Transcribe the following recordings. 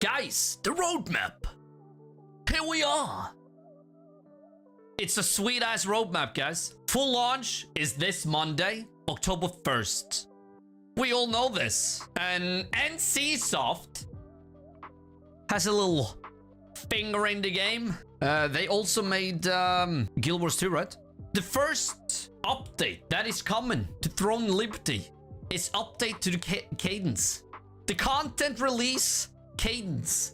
Guys, the roadmap. Here we are. It's a sweet-ass roadmap, guys. Full launch is this Monday, October 1st. We all know this. And NCSoft has a little finger in the game. They also made Guild Wars 2, right? The first update that is coming to Throne Liberty is update to the cadence. The content release cadence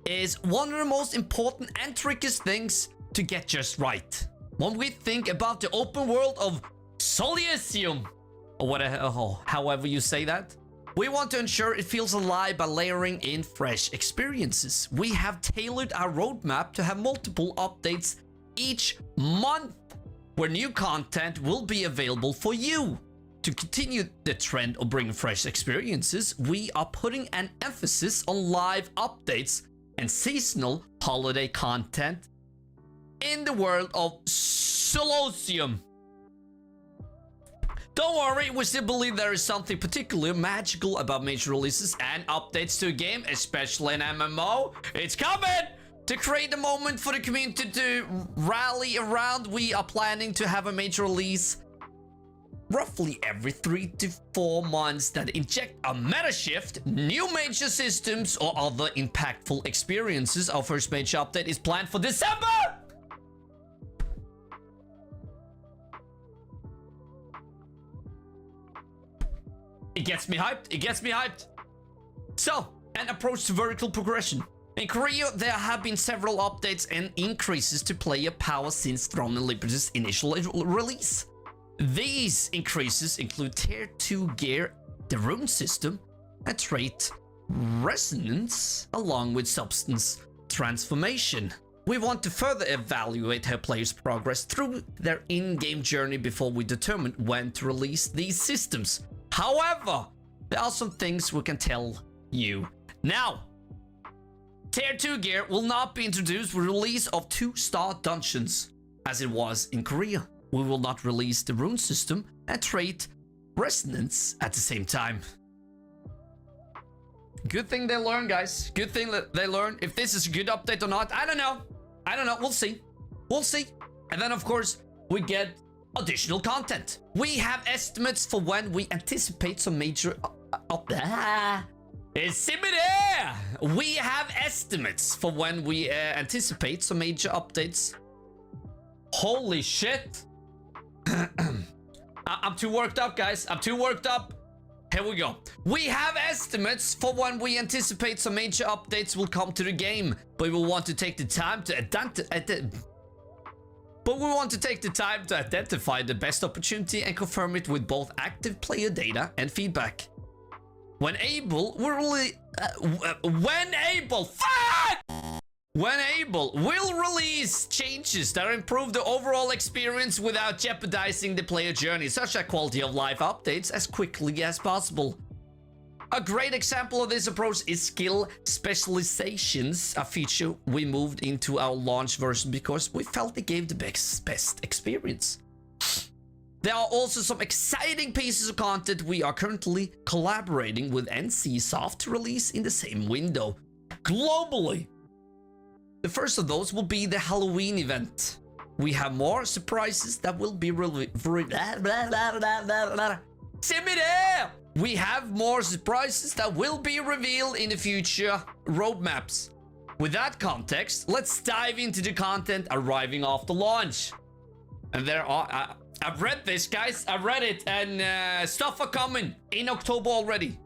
is one of the most important and trickiest things to get just right. When we think about the open world of Solisium, or whatever, however you say that, we want to ensure it feels alive by layering in fresh experiences. We have tailored our roadmap to have multiple updates each month, where new content will be available for you. To continue the trend of bringing fresh experiences, we are putting an emphasis on live updates and seasonal holiday content in the world of Solosium. Don't worry, we still believe there is something particularly magical about major releases and updates to a game, especially in MMO. It's coming! To create a moment for the community to rally around, we are planning to have a major release roughly every 3 to 4 months that inject a meta shift, new major systems, or other impactful experiences. Our first major update is planned for December! It gets me hyped. It gets me hyped. So, an approach to vertical progression. In Korea, there have been several updates and increases to player power since Throne and Liberty's initial release. These increases include Tier 2 gear, the rune system, and trait resonance, along with substance transformation. We want to further evaluate how players progress through their in-game journey before we determine when to release these systems. However, there are some things we can tell you now. Tier 2 gear will not be introduced with release of 2-star dungeons, as it was in Korea. We will not release the rune system and trait resonance at the same time. Good thing they learn, guys. Good thing that they learn. If this is a good update or not, I don't know. I don't know. We'll see. We'll see. And then, of course, we get additional content. We have estimates for when we anticipate some major We have estimates for when we anticipate some major updates. Holy shit. I'm too worked up, guys. I'm too worked up. Here we go. We have estimates for when we anticipate some major updates will come to the game, but we want to take the time to identify the best opportunity and confirm it with both active player data and feedback. When able, we'll release changes that improve the overall experience without jeopardizing the player journey, such as quality of life updates as quickly as possible. A great example of this approach is skill specializations, a feature we moved into our launch version because we felt it gave the best experience. There are also some exciting pieces of content we are currently collaborating with NCSoft to release in the same window, globally. The first of those will be the Halloween event. We have more surprises that will be We have more surprises that will be revealed in the future roadmaps. With that context, let's dive into the content arriving after launch. And there are, I've read this, guys. I've read it, and stuff are coming in October already.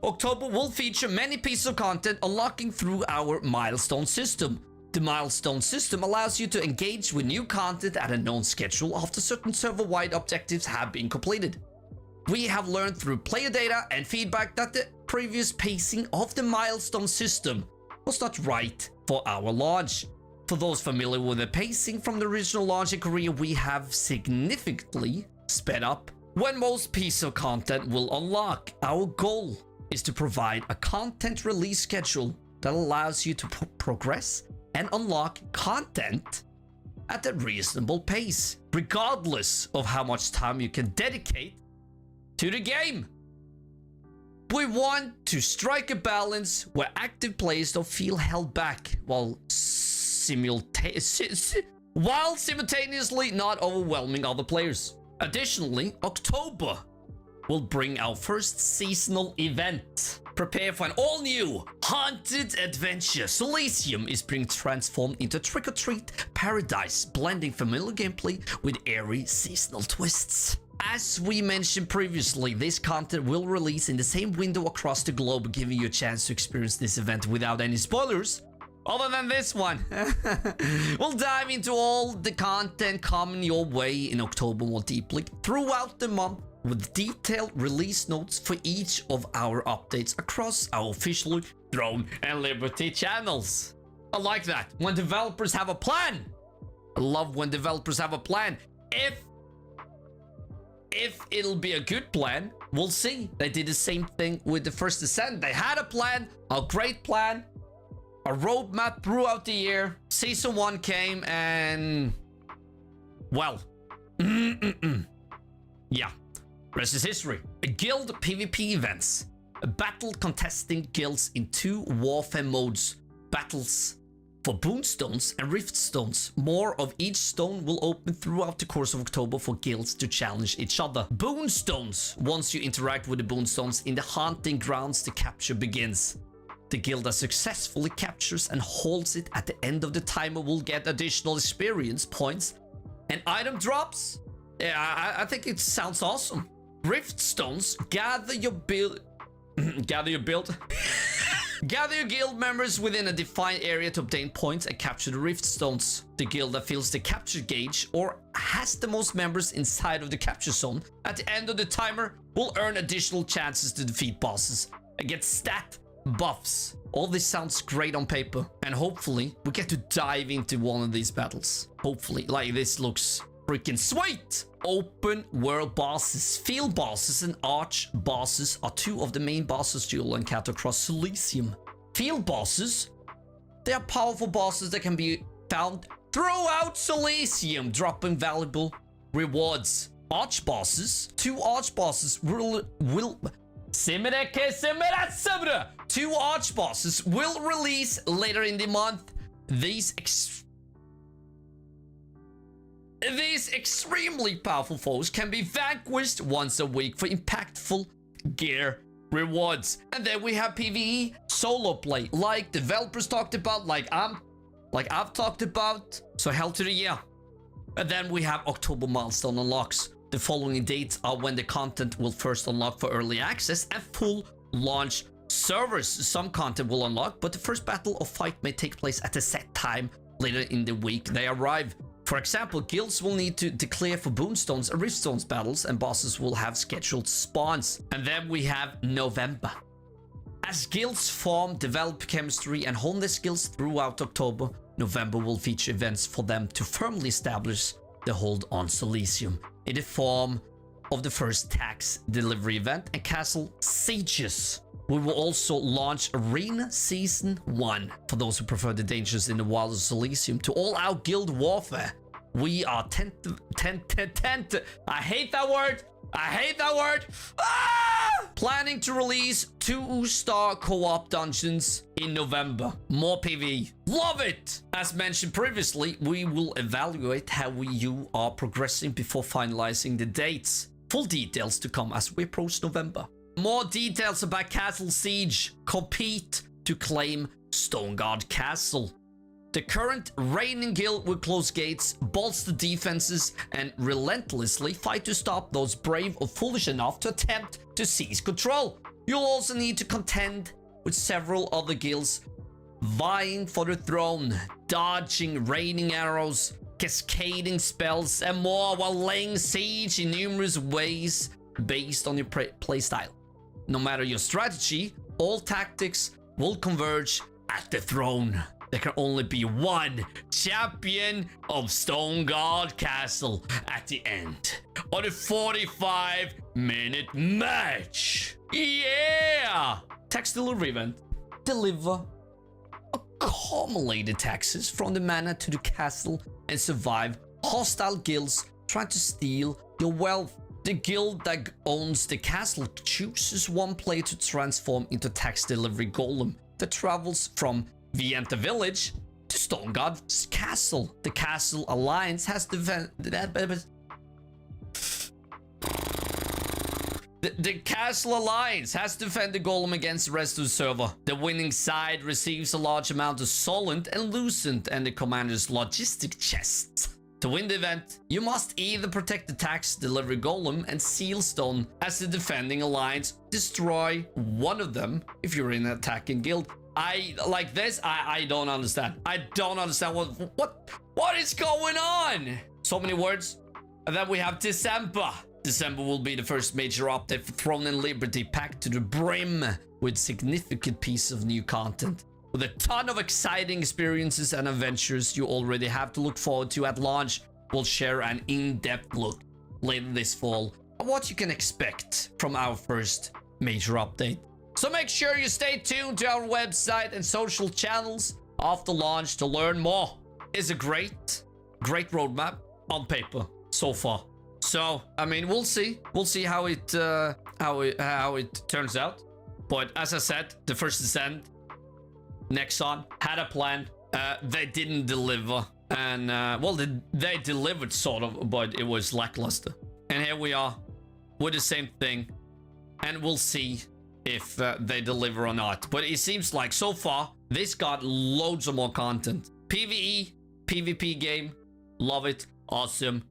October will feature many pieces of content unlocking through our milestone system. The milestone system allows you to engage with new content at a known schedule after certain server-wide objectives have been completed. We have learned through player data and feedback that the previous pacing of the milestone system was not right for our launch. For those familiar with the pacing from the original launch in Korea, we have significantly sped up when most pieces of content will unlock. Our goal is to provide a content release schedule that allows you to progress and unlock content at a reasonable pace, regardless of how much time you can dedicate to the game. We want to strike a balance where active players don't feel held back while simultaneously not overwhelming other players. Additionally, October will bring our first seasonal event. Prepare for an all-new haunted adventure. Solaceum is being transformed into a trick-or-treat paradise, blending familiar gameplay with airy seasonal twists. As we mentioned previously, this content will release in the same window across the globe, giving you a chance to experience this event without any spoilers. Other than this one. We'll dive into all the content coming your way in October more deeply throughout the month, with detailed release notes for each of our updates across our official Throne and Liberty channels. I like that. When developers have a plan. I love when developers have a plan. If it'll be a good plan, we'll see. They did the same thing with the First Ascent. They had a plan, a great plan, a roadmap throughout the year. Season 1 came and... well. Yeah. Rest is history. Guild PvP events. A battle contesting guilds in 2 warfare modes. Battles for boonstones and riftstones. More of each stone will open throughout the course of October for guilds to challenge each other. Boonstones. Once you interact with the boonstones in the hunting grounds, the capture begins. The guild that successfully captures and holds it at the end of the timer will get additional experience points and item drops. Yeah, I think it sounds awesome. Riftstones. Gather your guild members within a defined area to obtain points and capture the riftstones. The guild that fills the capture gauge or has the most members inside of the capture zone at the end of the timer will earn additional chances to defeat bosses and get stat buffs. All this sounds great on paper, and hopefully we get to dive into one of these battles. Hopefully, like, this looks freaking sweet. Open world bosses. Field bosses and arch bosses are 2 of the main bosses you'll encounter across Solaceum. Field bosses, they are powerful bosses that can be found throughout Solaceum, dropping valuable rewards. Arch bosses, 2 arch bosses will 2 arch bosses will release later in the month. These extremely powerful foes can be vanquished once a week for impactful gear rewards. And then we have PvE solo play, like developers talked about, like I've talked about. So hell to the yeah. And then we have October milestone unlocks. The following dates are when the content will first unlock for early access and full launch servers. Some content will unlock, but the first battle or fight may take place at a set time later in the week they arrive. For example, guilds will need to declare for boonstones and riftstones battles, and bosses will have scheduled spawns. And then we have November. As guilds form, develop chemistry, and hone their skills throughout October, November will feature events for them to firmly establish the hold on Solaceum in the form of the first tax delivery event and castle sieges. We will also launch Arena Season 1 for those who prefer the dangers in the wild of Solaceum to all out guild warfare. We are I hate that word. Planning to release 2-star co-op dungeons in November. More PvE. Love it! As mentioned previously, we will evaluate how you are progressing before finalizing the dates. Full details to come as we approach November. More details about Castle Siege. Compete to claim Stoneguard Castle. The current reigning guild will close gates, bolster defenses, and relentlessly fight to stop those brave or foolish enough to attempt to seize control. You'll also need to contend with several other guilds vying for the throne, dodging raining arrows, cascading spells, and more while laying siege in numerous ways based on your playstyle. No matter your strategy, all tactics will converge at the throne. There can only be one champion of Stoneguard Castle at the end of the 45-minute match. Yeah! Tax delivery event. Deliver accumulated taxes from the manor to the castle and survive hostile guilds trying to steal your wealth. The guild that owns the castle chooses one player to transform into tax delivery golem that travels from Vienta village to Stone God's castle. The castle alliance has The castle alliance has to defend the golem against the rest of the server. The winning side receives a large amount of solent and lucent and the commander's logistic chests. To win the event, you must either protect the tax delivery golem and sealstone as the defending alliance, destroy one of them if you're in an attacking guild. I like this. I don't understand. I don't understand what is going on. So many words. And then we have December. December will be the first major update for Throne and Liberty, packed to the brim with significant pieces of new content. With a ton of exciting experiences and adventures you already have to look forward to at launch, we'll share an in-depth look later this fall at what you can expect from our first major update. So make sure you stay tuned to our website and social channels after launch to learn more. It's a great roadmap on paper so far. So, I mean, we'll see. We'll see how it turns out. But as I said, the first descent, Nexon had a plan. They didn't deliver. And, well, they delivered sort of, but it was lackluster. And here we are with the same thing. And we'll see if they deliver or not. But it seems like so far, this got loads of more content. PvE, PvP game. Love it. Awesome.